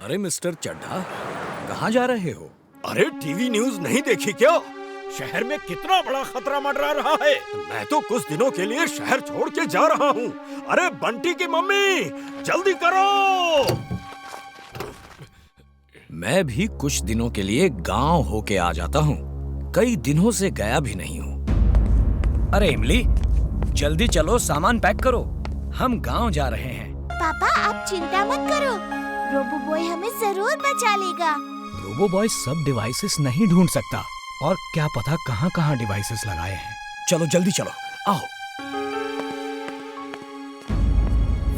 अरे मिस्टर चड्ढा, कहाँ जा रहे हो? अरे टीवी न्यूज़ नहीं देखी क्या? शहर में कितना बड़ा खतरा मंडरा रहा है। मैं तो कुछ दिनों के लिए शहर छोड़ के जा रहा हूँ। अरे बंटी की मम्मी, जल्दी करो। मैं भी कुछ दिनों के लिए गांव होके आ जाता हूँ। कई दिनों से गया भी नहीं हूँ। अरे इमली, जल्दी चलो, सामान पैक करो, हम गांव जा रहे हैं। पापा आप चिंता मत करो, रोबो बॉय हमें जरूर बचा लेगा। रोबो बॉय सब डिवाइसेस नहीं ढूंढ सकता और क्या पता कहाँ-कहाँ डिवाइसेस लगाए हैं। चलो जल्दी चलो, आओ।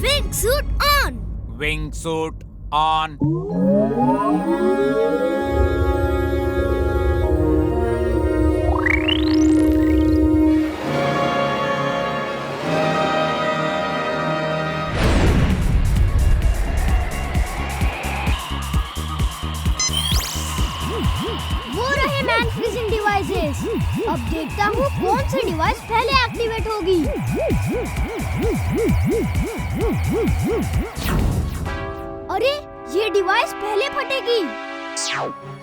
Wing suit on. Wing suit on. अब देखता हूँ कौन सी डिवाइस पहले एक्टिवेट होगी। अरे ये डिवाइस पहले फटेगी।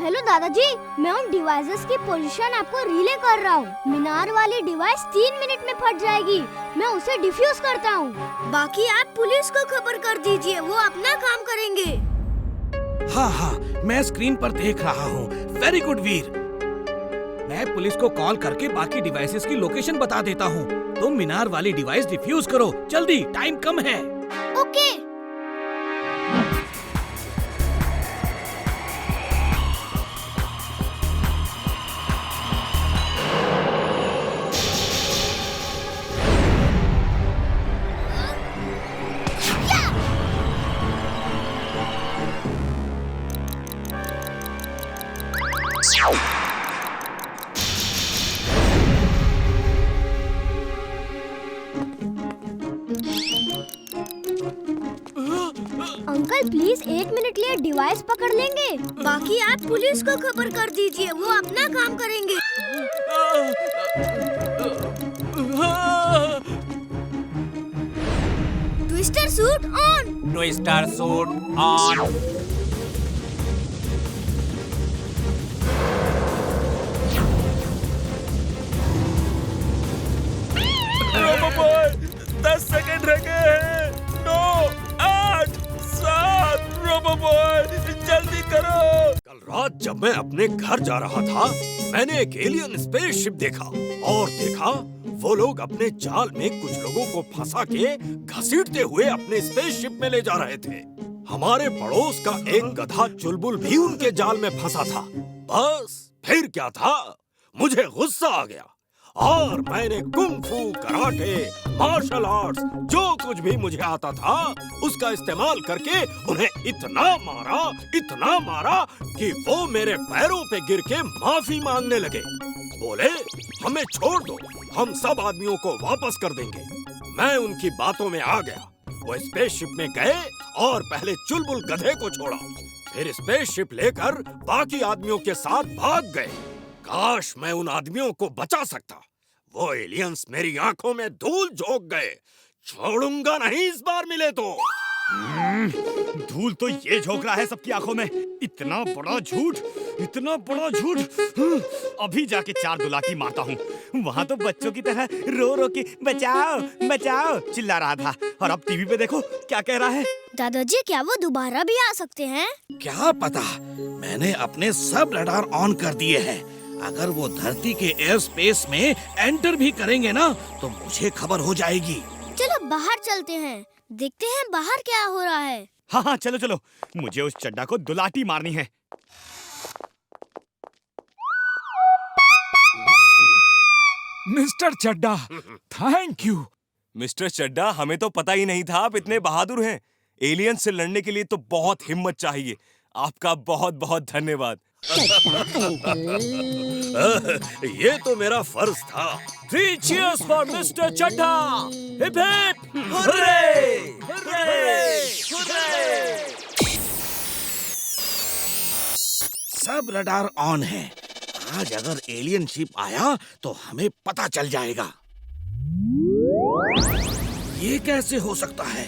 हेलो दादाजी, मैं उन डिवाइसेस की पोजीशन आपको रिले कर रहा हूँ। मीनार वाली डिवाइस 3 मिनट में फट जाएगी। मैं उसे डिफ्यूज करता हूँ। बाकी आप पुलिस को खबर कर दीजिए, वो अपना काम करेंगे। हाँ, मैं स्क्रीन पर देख रहा हूँ। वेरी गुड वीर। मैं पुलिस को कॉल करके बाकी डिवाइसेस की लोकेशन बता देता हूँ। तुम मीनार वाली डिवाइस डिफ्यूज करो, जल्दी, टाइम कम है। ओके। अंकल प्लीज 1 मिनट लिए डिवाइस पकड़ लेंगे। बाकी आप पुलिस को खबर कर दीजिए, वो अपना काम करेंगे। Twister suit on. Twister suit on. Robo boy, 10 second रह गए हैं। 9, 8, 7, रोबो बॉय जल्दी करो। कल रात जब मैं अपने घर जा रहा था, मैंने एक एलियन स्पेसशिप देखा और देखा वो लोग अपने जाल में कुछ लोगों को फंसा के घसीटते हुए अपने स्पेसशिप में ले जा रहे थे। हमारे पड़ोस का एक गधा चुलबुल भी उनके जाल में फंसा था। बस फिर क्या था, मुझे गुस्सा आ गया और मैंने कुंग-फू, कराटे, मार्शल आर्ट्स, जो कुछ भी मुझे आता था उसका इस्तेमाल करके उन्हें इतना मारा कि वो मेरे पैरों पे गिर के माफी मांगने लगे। बोले हमें छोड़ दो, हम सब आदमियों को वापस कर देंगे। मैं उनकी बातों में आ गया। वो स्पेसशिप में गए और पहले चुलबुल गधे को छोड़ा, फिर स्पेसशिप लेकर बाकी आदमियों के साथ भाग गए। काश मैं उन आदमियों को बचा सकता। वो एलियंस मेरी आंखों में धूल झोंक गए। छोड़ूंगा नहीं इस बार मिले तो। धूल तो ये झोंक रहा है सबकी आंखों में। इतना बड़ा झूठ, इतना बड़ा झूठ। अभी जाके 4 दुलाकी मारता हूँ। वहाँ तो बच्चों की तरह रो रो के बचाओ बचाओ चिल्ला रहा था, और अब टीवी पे देखो क्या कह रहा है। दादाजी क्या वो दोबारा भी आ सकते हैं? क्या पता, मैंने अपने सब रडार ऑन कर दिए हैं। अगर वो धरती के एयर स्पेस में एंटर भी करेंगे ना तो मुझे खबर हो जाएगी। चलो बाहर चलते हैं, देखते हैं बाहर क्या हो रहा है। हाँ, चलो चलो, मुझे उस चड्डा को दुलाटी मारनी है। Mister Chadda, thank you. Mister Chadda, हमें तो पता ही नहीं था आप इतने बहादुर हैं। एलियन से लड़ने के लिए तो बहुत हिम्मत चाहिए। आपका बहुत बहुत धन्यवाद। ये तो मेरा फर्ज था। 3 cheers for Mr. Chadha. Hip hip hurray! सब रडार ऑन है। आज अगर एलियन शिप आया तो हमें पता चल जाएगा। ये कैसे हो सकता है?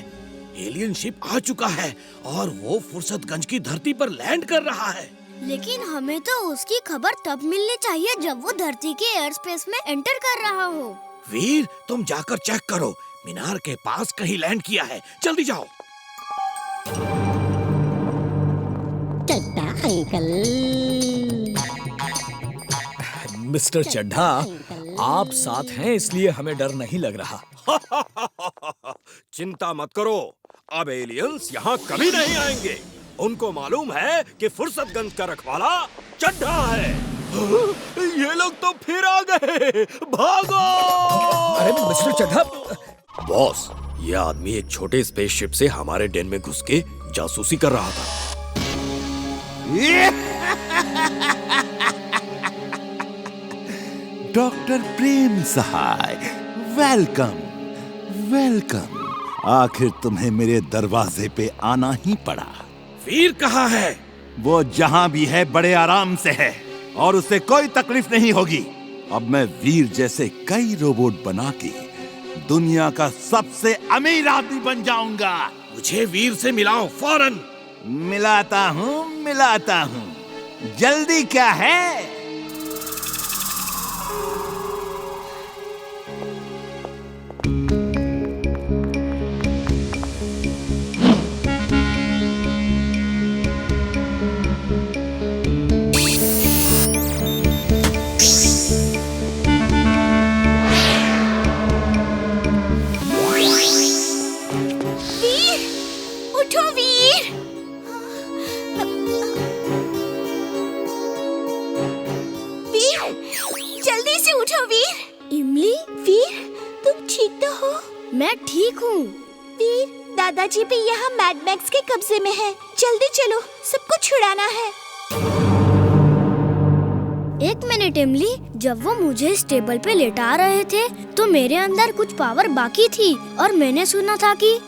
एलियन शिप आ चुका है और वो फुर्सतगंज की धरती पर लैंड कर रहा है। लेकिन हमें तो उसकी खबर तब मिलनी चाहिए जब वो धरती के एयर स्पेस में एंटर कर रहा हो। वीर, तुम जाकर चेक करो, मीनार के पास कहीं लैंड किया है। जल्दी जाओ। चड्ढा अंकल, मिस्टर चड्ढा, आप साथ हैं इसलिए हमें डर नहीं लग रहा। चिंता मत करो, अब एलियंस यहाँ कभी नहीं आएंगे। उनको मालूम है कि फुर्सतगंज का रखवाला चड्ढा है। ये लोग तो फिर आ गए, भागो! अरे मिस्टर चड्ढा, बॉस, ये आदमी एक छोटे स्पेसशिप से हमारे डेन में घुस के जासूसी कर रहा था। डॉक्टर प्रेम सहाय, वेलकम वेलकम। आखिर तुम्हें मेरे दरवाजे पे आना ही पड़ा। वीर कहाँ है? वो जहां भी है बड़े आराम से है और उसे कोई तकलीफ नहीं होगी। अब मैं वीर जैसे कई रोबोट बना के दुनिया का सबसे अमीर आदमी बन जाऊंगा। मुझे वीर से मिलाओ फौरन। मिलाता हूँ। जल्दी क्या है? मैं ठीक हूँ। वीर, दादाजी भी यहाँ मैड मैक्स के कब्जे में है। जल्दी चलो, सबको छुड़ाना है। एक मिनट इमली, जब वो मुझे इस टेबल पे लेटा रहे थे तो मेरे अंदर कुछ पावर बाकी थी और मैंने सुना था कि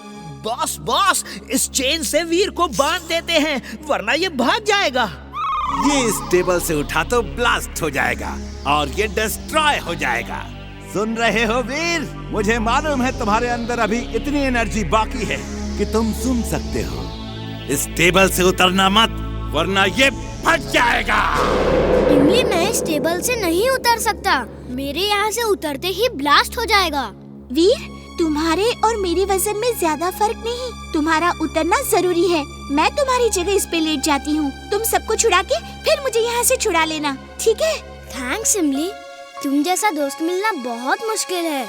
बॉस, इस चेन से वीर को बांध देते हैं वरना ये भाग जाएगा। ये इस टेबल से उठा तो ब्लास्ट हो जाएगा और ये डिस्ट्रॉय हो जाएगा। सुन रहे हो वीर? मुझे मालूम है तुम्हारे अंदर अभी इतनी एनर्जी बाकी है कि तुम सुन सकते हो। इस टेबल से उतरना मत वरना ये फट जाएगा। इमली, मैं इस टेबल से नहीं उतर सकता। मेरे यहाँ से उतरते ही ब्लास्ट हो जाएगा। वीर, तुम्हारे और मेरे वजन में ज्यादा फर्क नहीं। तुम्हारा उतरना जरूरी है। मैं तुम्हारी जगह इस पे लेट जाती हूँ। तुम सबको छुड़ा के फिर मुझे यहाँ से छुड़ा लेना, ठीक है? थैंक्स इमली, तुम जैसा दोस्त मिलना बहुत मुश्किल है।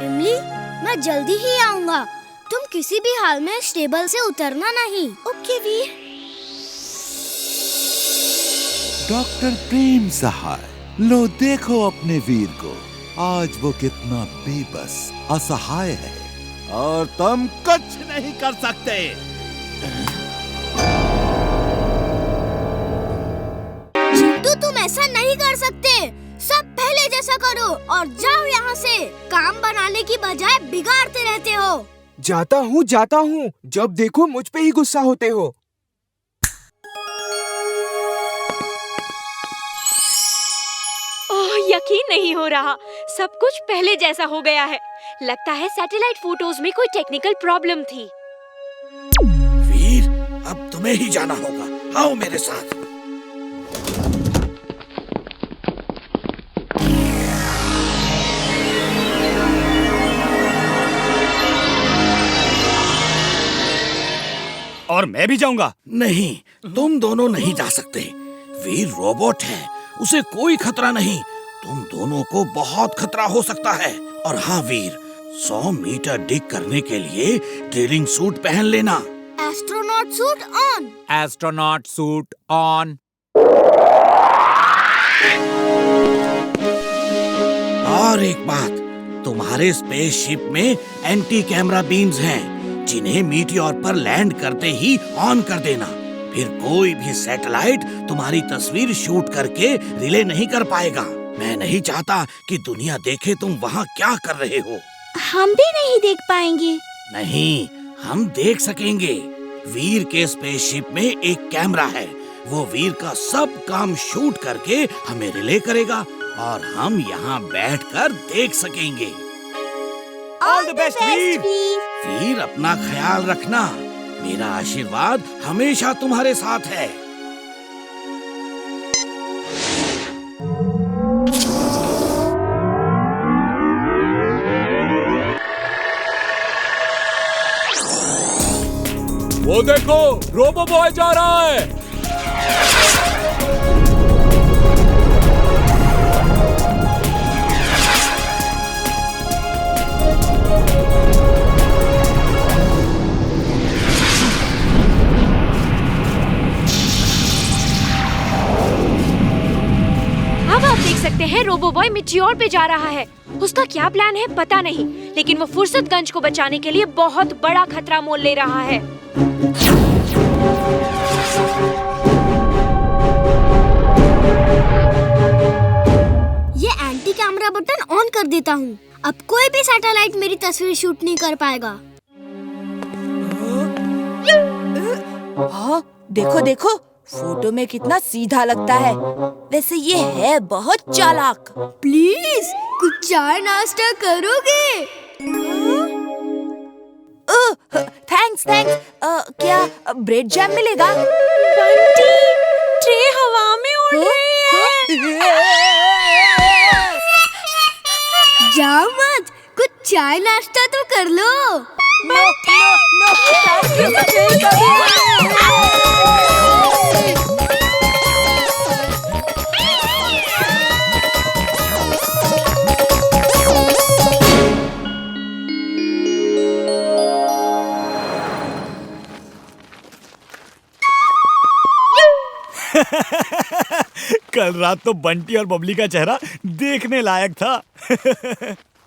इमली, मैं जल्दी ही आऊंगा। तुम किसी भी हाल में इस टेबल से उतरना नहीं। ओके वीर। डॉक्टर प्रेम सहाय, लो देखो अपने वीर को। आज वो कितना बेबस, असहाय है और तुम कुछ नहीं कर सकते। चिंटू, तुम ऐसा नहीं कर सकते। सब पहले जैसा करो और जाओ यहाँ से। काम बनाने की बजाय बिगाड़ते रहते हो। जाता हूँ। जब देखो मुझ पे ही गुस्सा होते हो। यकीन नहीं हो रहा, सब कुछ पहले जैसा हो गया है। लगता है सैटेलाइट फोटोज में कोई टेक्निकल प्रॉब्लम थी। वीर, अब तुम्हें ही जाना होगा। आओ मेरे साथ। और मैं भी जाऊंगा। नहीं, तुम दोनों नहीं जा सकते। वीर रोबोट है, उसे कोई खतरा नहीं। तुम दोनों को बहुत खतरा हो सकता है। और हाँ वीर, 100 मीटर डिग करने के लिए ड्रिलिंग सूट पहन लेना। Astronaut suit on. Astronaut suit on. और एक बात, तुम्हारे स्पेसशिप में एंटी कैमरा बीम्स हैं, जिन्हें मीटियोर पर लैंड करते ही ऑन कर देना। फिर कोई भी सैटेलाइट तुम्हारी तस्वीर शूट करके रिले नहीं कर पाएगा। मैं नहीं चाहता कि दुनिया देखे तुम वहाँ क्या कर रहे हो। हम भी नहीं देख पाएंगे। नहीं, हम देख सकेंगे। वीर के स्पेसशिप में एक कैमरा है। वो वीर का सब काम शूट करके हमें रिले करेगा और हम यहाँ बैठकर देख सकेंगे। ऑल द बेस्ट वीर। वीर, अपना ख्याल रखना। मेरा आशीर्वाद हमेशा तुम्हारे साथ है। वो देखो, रोबो बॉय जा रहा है। अब आप देख सकते हैं रोबो बॉय मिटियोर पे जा रहा है। उसका क्या प्लान है पता नहीं, लेकिन वो फुर्सतगंज को बचाने के लिए बहुत बड़ा खतरा मोल ले रहा है। ये एंटी कैमरा बटन ऑन कर देता हूँ। अब कोई भी सैटेलाइट मेरी तस्वीर शूट नहीं कर पाएगा। हाँ, देखो देखो, फोटो में कितना सीधा लगता है। वैसे ये है बहुत चालाक। प्लीज कुछ चाय नाश्ता करोगे? Thanks thanks. क्या ब्रेड जैम मिलेगा? बंटी, ट्रे हवा में उड़ रही है। जाओ मत, कुछ चाय नाश्ता तो कर लो। नो नो कल रात तो बंटी और बबली का चेहरा देखने लायक था।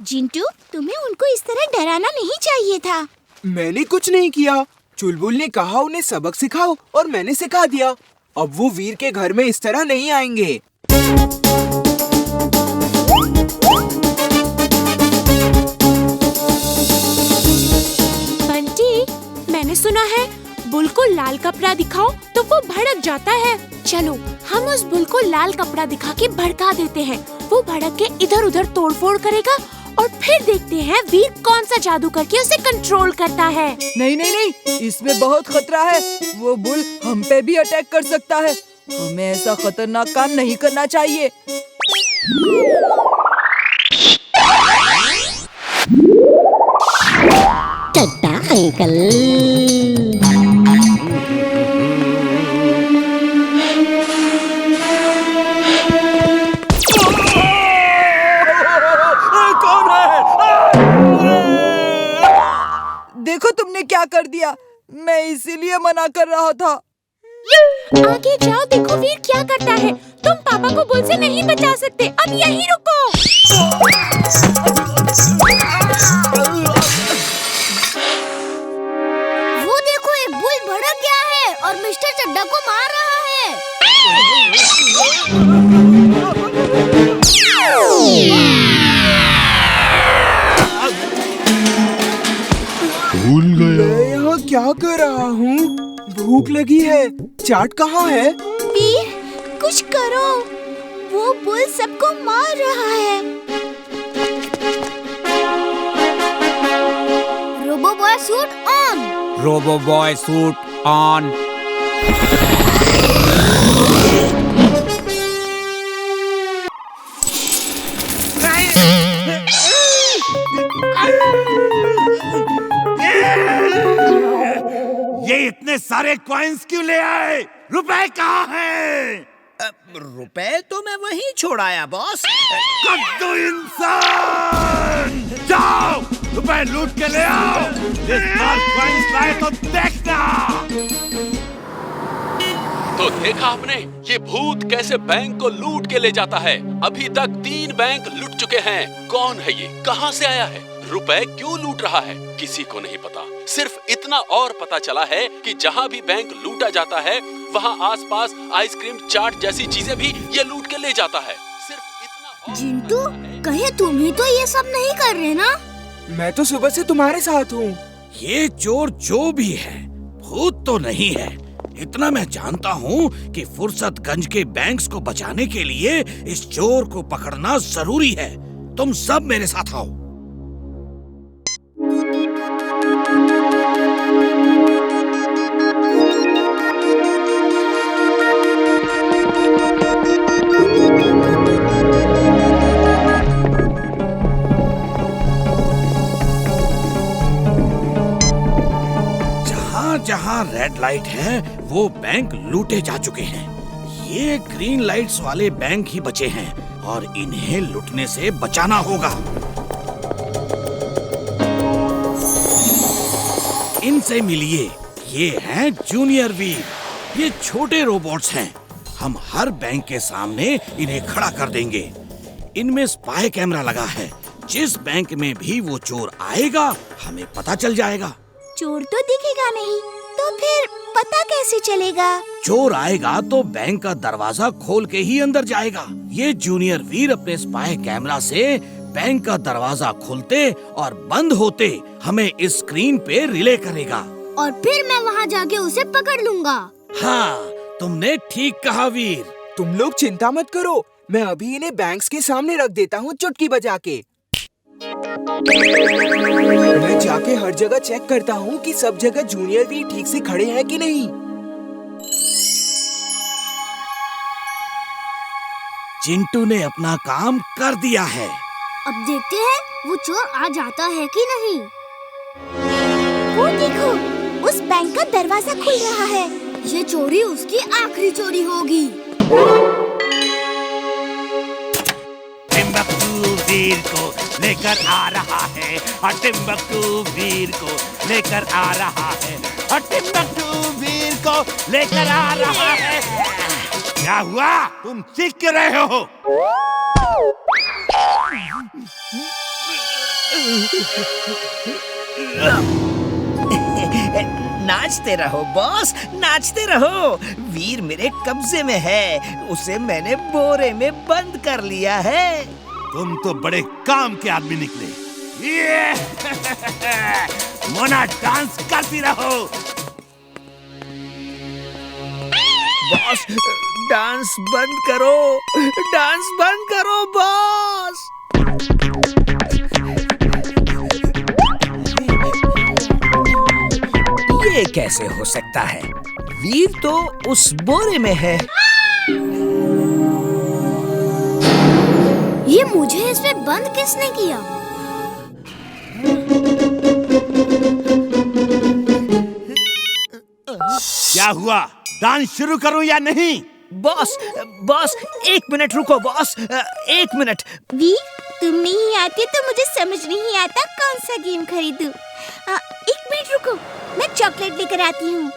जिंटू, तुम्हें उनको इस तरह डराना नहीं चाहिए था। मैंने कुछ नहीं किया। चुलबुल ने कहा उन्हें सबक सिखाओ और मैंने सिखा दिया। अब वो वीर के घर में इस तरह नहीं आएंगे। बंटी, मैंने सुना है बुल को लाल कपड़ा दिखाओ तो वो भड़क जाता है। चलो हम उस बुल को लाल कपड़ा दिखा के भड़का देते हैं। वो भड़क के इधर उधर तोड़फोड़ करेगा और फिर देखते हैं वीर कौन सा जादू करके उसे कंट्रोल करता है। नहीं नहीं नहीं, इसमें बहुत खतरा है। वो बुल हम पे भी अटैक कर सकता है। हमें ऐसा खतरनाक काम नहीं करना चाहिए। टट्टा अंकल। देखो तुमने क्या कर दिया। मैं इसीलिए मना कर रहा था। आगे जाओ, देखो वीर क्या करता है। तुम पापा को बुल से नहीं बचा सकते, अब यहीं रुको। वो देखो, एक बुल भड़क गया है और मिस्टर चड्डा को मार रहा है। भूल गया। मैं यहाँ क्या कर रहा हूँ? भूख लगी है। चाट कहाँ है? वीर, कुछ करो। वो बुल सबको मार रहा है। Robo boy suit on. Robo boy suit on. ये इतने सारे कॉइन्स क्यों ले आए? रुपए कहाँ हैं? रुपए तो मैं वहीं छोड़ आया बॉस। कद्दू इंसान! जाओ, रुपए लूट के ले आओ। इस बार कॉइन्स लाए तो देखना। तो देखा आपने, ये भूत कैसे बैंक को लूट के ले जाता है। अभी तक 3 बैंक लूट चुके हैं। कौन है ये, कहां से आया है, रुपए क्यों लूट रहा है, किसी को नहीं पता। सिर्फ इतना और पता चला है कि जहां भी बैंक लूटा जाता है वहां आसपास आइसक्रीम, चाट जैसी चीजें भी ये लूट के ले जाता है। सिर्फ इतना। जिंटू, कहीं तुम ही तो ये सब नहीं कर रहे ना? मैं तो सुबह से तुम्हारे साथ हूँ। ये चोर जो भी है भूत तो नहीं है, इतना मैं जानता हूँ कि फुर्सतगंज के बैंक्स को बचाने के लिए इस चोर को पकड़ना जरूरी है। तुम सब मेरे साथ आओ। जहाँ रेड लाइट है वो बैंक लूटे जा चुके हैं। ये ग्रीन लाइट्स वाले बैंक ही बचे हैं और इन्हें लूटने से बचाना होगा। इनसे मिलिए, ये हैं जूनियर वीर। ये छोटे रोबोट्स हैं। हम हर बैंक के सामने इन्हें खड़ा कर देंगे। इनमें स्पाई कैमरा लगा है। जिस बैंक में भी वो चोर आएगा हमें पता चल जाएगा। चोर तो दिखेगा नहीं, तो फिर पता कैसे चलेगा? चोर आएगा तो बैंक का दरवाजा खोल के ही अंदर जाएगा। ये जूनियर वीर अपने स्पाई कैमरा से बैंक का दरवाजा खोलते और बंद होते हमें इस स्क्रीन पे रिले करेगा। और फिर मैं वहाँ जाके उसे पकड़ लूंगा। हाँ, तुमने ठीक कहा वीर। तुम लोग चिंता मत करो, मैं अभी इन्हें बैंक्स के सामने रख देता हूँ चुटकी बजा के। मैं जाके हर जगह चेक करता हूँ कि सब जगह जूनियर वीर ठीक से खड़े हैं कि नहीं। चिंटू ने अपना काम कर दिया है। अब देखते हैं वो चोर आ जाता है कि नहीं। वो देखो, उस बैंक का दरवाजा खुल रहा है। ये चोरी उसकी आखिरी चोरी होगी। टिम्बकटू वीर को लेकर आ रहा है, और टिम्बकटू वीर को लेकर आ रहा है, और टिम्बकटू वीर को लेकर आ रहा है। क्या हुआ? तुम चीख क्यों रहे हो? नाचते रहो बॉस, नाचते रहो। वीर मेरे कब्जे में है, उसे मैंने बोरे में बंद कर लिया है। तुम तो बड़े काम के आदमी निकले। ये मोना डांस करती रहो। बॉस, डांस बंद करो, डांस बंद करो बॉस। ये कैसे हो सकता है? वीर तो उस बोरे में है। ये मुझे इसमें बंद किसने किया? क्या हुआ? डांस शुरू करूं या नहीं? बॉस, बॉस, एक मिनट रुको बॉस, एक मिनट। वीर, तुम नहीं आते तो मुझे समझ नहीं आता कौन सा गेम खरीदूं। एक मिनट रुको, मैं चॉकलेट लेकर आती हूँ।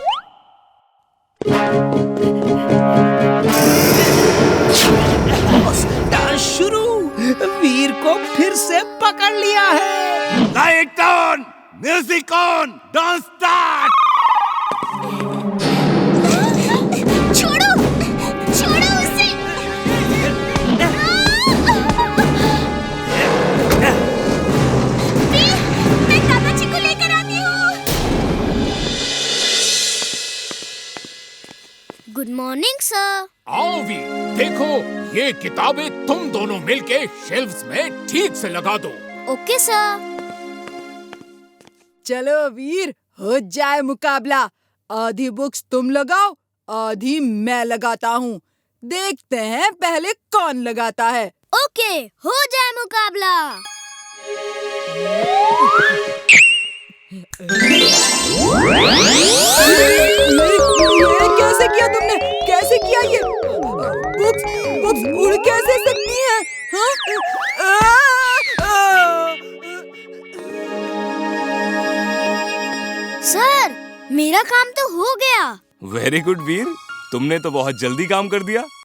डांस शुरू। वीर को फिर से पकड़ लिया है। Light on, music on, dance start. छोड़ो, छोड़ो उसे। वीर, मैं दादाजी को लेकर आती हूँ। Good morning sir. आओ वीर, देखो ये किताबें तुम दोनों मिलके शेल्फ्स में ठीक से लगा दो। Okay sir. चलो वीर, हो जाए मुकाबला। आधी बुक्स तुम लगाओ, आधी मैं लगाता हूँ। देखते हैं पहले कौन लगाता है। ओके, हो जाए मुकाबला। ये कैसे किया तुमने? कैसे किया ये? बुक्स, बुक्स उड़ कैसे सकती हैं? हाँ? सर, मेरा काम तो हो गया। वेरी गुड वीर, तुमने तो बहुत जल्दी काम कर दिया।